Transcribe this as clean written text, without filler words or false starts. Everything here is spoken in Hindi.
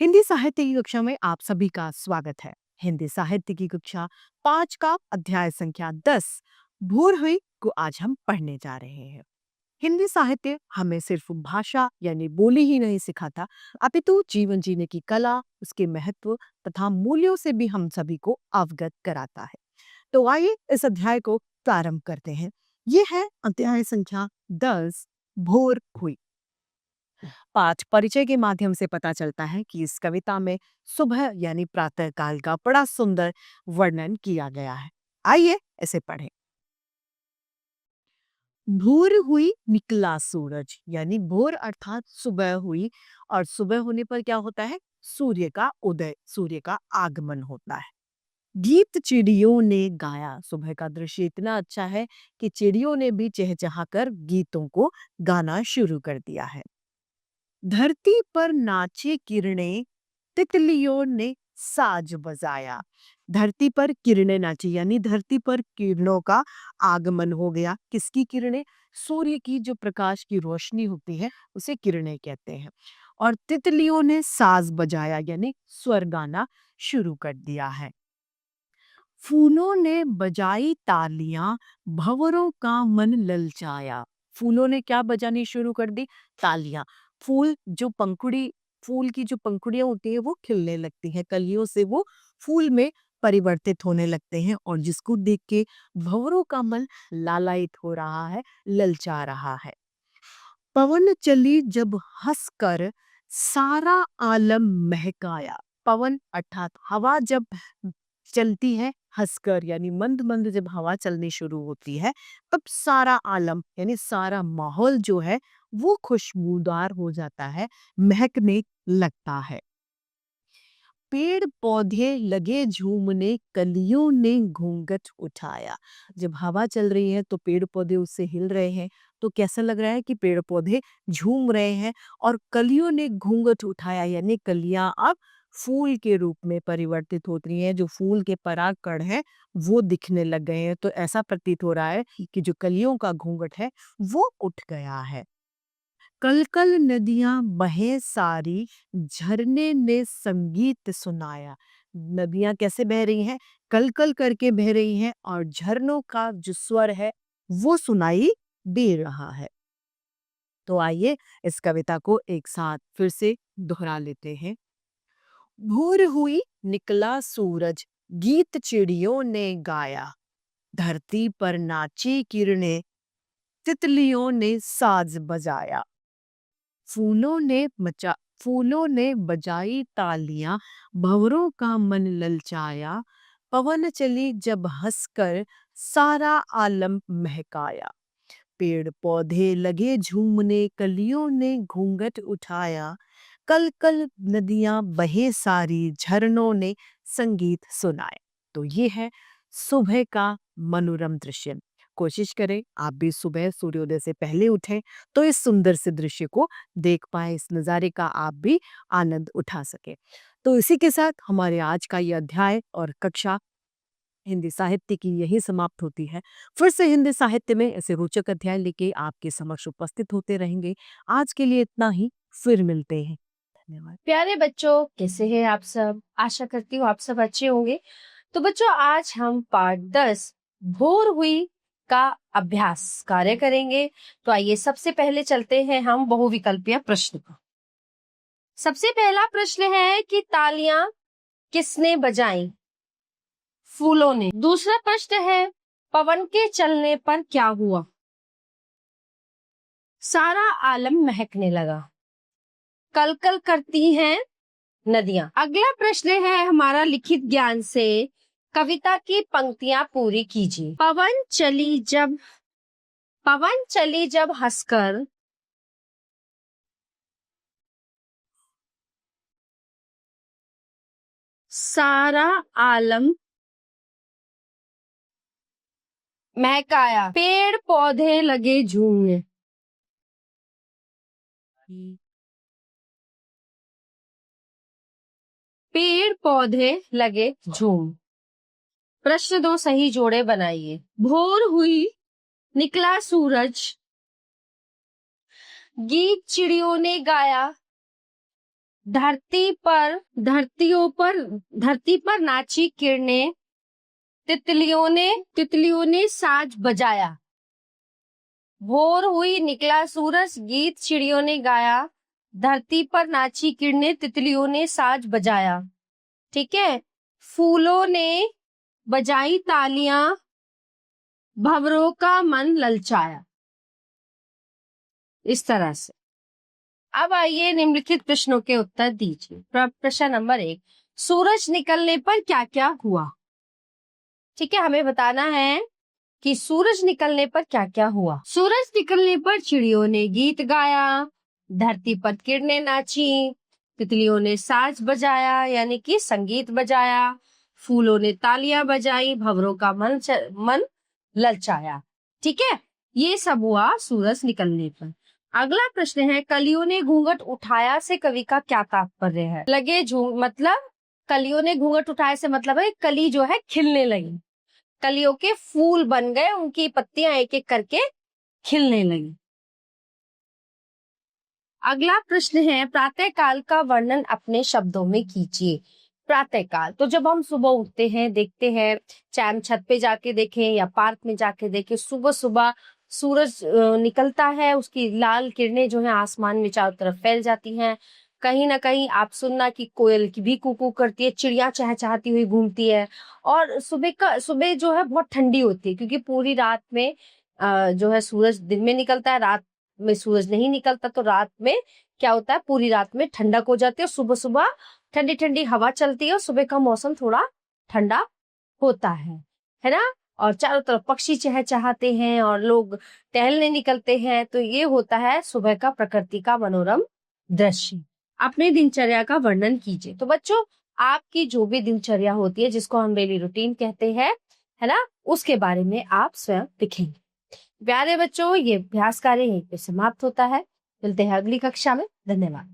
हिंदी साहित्य की कक्षा में आप सभी का स्वागत है। हिंदी साहित्य की कक्षा 5 का अध्याय संख्या 10 भूर हुई को आज हम पढ़ने जा रहे हैं। हिंदी साहित्य हमें सिर्फ भाषा यानी बोली ही नहीं सिखाता, अपितु जीवन जीने की कला, उसके महत्व तथा मूल्यों से भी हम सभी को अवगत कराता है। तो आइए इस अध्याय को प्रारंभ करते हैं। ये है अध्याय संख्या 10 भोर हुई। पाठ परिचय के माध्यम से पता चलता है कि इस कविता में सुबह यानी प्रातः काल का बड़ा सुंदर वर्णन किया गया है। आइए इसे पढ़ें। भोर हुई निकला सूरज, यानी भोर अर्थात सुबह हुई, और सुबह होने पर क्या होता है? सूर्य का उदय, सूर्य का आगमन होता है। गीत चिड़ियों ने गाया, सुबह का दृश्य इतना अच्छा है कि चिड़ियों ने भी चहचहाकर गीतों को गाना शुरू कर दिया है। धरती पर नाचे किरणें, तितलियों ने साज बजाया। धरती पर किरणें नाची, यानी धरती पर किरणों का आगमन हो गया। किसकी किरणें? सूर्य की जो प्रकाश की रोशनी होती है उसे किरणें कहते हैं। और तितलियों ने साज बजाया, यानी स्वर गाना शुरू कर दिया है। फूलों ने बजाई तालियां, भंवरों का मन ललचाया। फूलों ने क्या बजानी शुरू कर दी? तालियां। फूल की जो पंखुड़ियां होती है वो खिलने लगती हैं, कलियों से वो फूल में परिवर्तित होने लगते हैं, और जिसको देख के भंवरों का मन लालायित हो रहा है, ललचा रहा है। पवन चली जब हंसकर, सारा आलम महकाया। पवन अर्थात हवा जब चलती है हंसकर, यानी मंद मंद जब हवा चलनी शुरू होती है, तब सारा आलम यानी सारा माहौल जो है वो खुशबूदार हो जाता है, महकने लगता है। पेड़ पौधे लगे झूमने, कलियों ने घूंघट उठाया। जब हवा चल रही है तो पेड़ पौधे उससे हिल रहे हैं, तो कैसा लग रहा है कि पेड़ पौधे झूम रहे हैं। और कलियों ने घूंघट उठाया, यानी कलियां अब फूल के रूप में परिवर्तित हो रही हैं। जो फूल के परागकण हैं वो दिखने लग गए हैं, तो ऐसा प्रतीत हो रहा है कि जो कलियों का घूंघट है वो उठ गया है। कल कल नदियां बहे सारी, झरने ने संगीत सुनाया। नदियां कैसे बह रही हैं? कल कल करके बह रही हैं, और झरनों का जो स्वर है वो सुनाई दे रहा है। तो आइए इस कविता को एक साथ फिर से दोहरा लेते हैं। भोर हुई निकला सूरज, गीत चिड़ियों ने गाया। धरती पर नाची किरणें, तितलियों ने साज बजाया। फूलों ने मचा फूलों ने बजाई तालियां, भंवरों का मन ललचाया। पवन चली जब हंसकर, सारा आलम महकाया। पेड़ पौधे लगे झूमने, कलियों ने घूंघट उठाया। कल कल नदियां बहे सारी, झरनों ने संगीत सुनाए। तो ये है सुबह का मनोरम दृश्य। कोशिश करें आप भी सुबह सूर्योदय से पहले उठें, तो इस सुंदर से दृश्य को देख पाए, इस नज़ारे का आप भी आनंद उठा सके। तो इसी के साथ हमारे आज का ये अध्याय और कक्षा हिंदी साहित्य की यही समाप्त होती है। फिर से हिंदी साहित्य में ऐसे रोचक अध्याय लेके आपके समक्ष उपस्थित होते रहेंगे। आज के लिए इतना ही, फिर मिलते हैं। धन्यवाद। प्यारे बच्चों, कैसे हैं आप सब? आशा करती हूँ आप सब अच्छे होंगे। तो बच्चों, आज हम पाठ 10 भोर हुई का अभ्यास कार्य करेंगे। तो आइए सबसे पहले चलते हैं हम बहुविकल्पीय प्रश्न पर। सबसे पहला प्रश्न है कि तालियां किसने बजाई? फूलों ने। दूसरा प्रश्न है, पवन के चलने पर क्या हुआ? सारा आलम महकने लगा। कल कल करती हैं नदियां। अगला प्रश्न है हमारा लिखित ज्ञान से, कविता की पंक्तियां पूरी कीजिए। पवन चली जब हंसकर, सारा आलम महकाया। पेड़ पौधे लगे झूमने। पेड़ पौधे लगे झूम। प्रश्न 2 सही जोड़े बनाइए। भोर हुई, निकला सूरज, गीत चिड़ियों ने गाया। धरती पर नाची किरणें, तितलियों ने साज बजाया। भोर हुई निकला सूरज, गीत चिड़ियों ने गाया। धरती पर नाची किरणें, तितलियों ने साज बजाया। ठीक है। फूलों ने बजाई तालियां, भंवरों का मन ललचाया। इस तरह से। अब आइए निम्नलिखित प्रश्नों के उत्तर दीजिए। प्रश्न नंबर 1, सूरज निकलने पर क्या क्या हुआ? ठीक है, हमें बताना है कि सूरज निकलने पर क्या क्या हुआ। सूरज निकलने पर चिड़ियों ने गीत गाया, धरती पर किरणें नाची, तितलियों ने साज बजाया यानी कि संगीत बजाया, फूलों ने तालियां बजाई, भंवरों का मन ललचाया। ठीक है, ये सब हुआ सूरज निकलने पर। अगला प्रश्न है, कलियों ने घूंघट उठाया से कवि का क्या तात्पर्य है? मतलब कलियों ने घूंघट उठाया से मतलब है कली जो है खिलने लगी, कलियों के फूल बन गए, उनकी पत्तियां एक एक करके खिलने लगी। अगला प्रश्न है, प्रातः काल का वर्णन अपने शब्दों में कीजिए। प्रातः काल, तो जब हम सुबह उठते हैं, देखते हैं, चाहे हम छत पे जाके देखें या पार्क में जाके देखें, सुबह सुबह सूरज निकलता है, उसकी लाल किरणें जो है आसमान में चारों तरफ फैल जाती हैं। कहीं ना कहीं आप सुनना कि कोयल की भी कूकू करती है, चिड़िया चहचहाती हुई घूमती है। और सुबह जो है बहुत ठंडी होती है, क्योंकि पूरी रात में जो है सूरज दिन में निकलता है, रात में सूरज नहीं निकलता, तो रात में क्या होता है, पूरी रात में ठंडक हो जाती है, सुबह सुबह ठंडी ठंडी हवा चलती है और सुबह का मौसम थोड़ा ठंडा होता है ना। और चारों तरफ पक्षी चहचहाते हैं और लोग टहलने निकलते हैं, तो ये होता है सुबह का प्रकृति का मनोरम दृश्य। अपने दिनचर्या का वर्णन कीजिए। तो बच्चों, आपकी जो भी दिनचर्या होती है, जिसको हम डेली रूटीन कहते हैं, है ना, उसके बारे में आप स्वयं लिखेंगे। प्यारे बच्चों, ये अभ्यास कार्य यहीं पे समाप्त होता है। मिलते हैं अगली कक्षा में। धन्यवाद।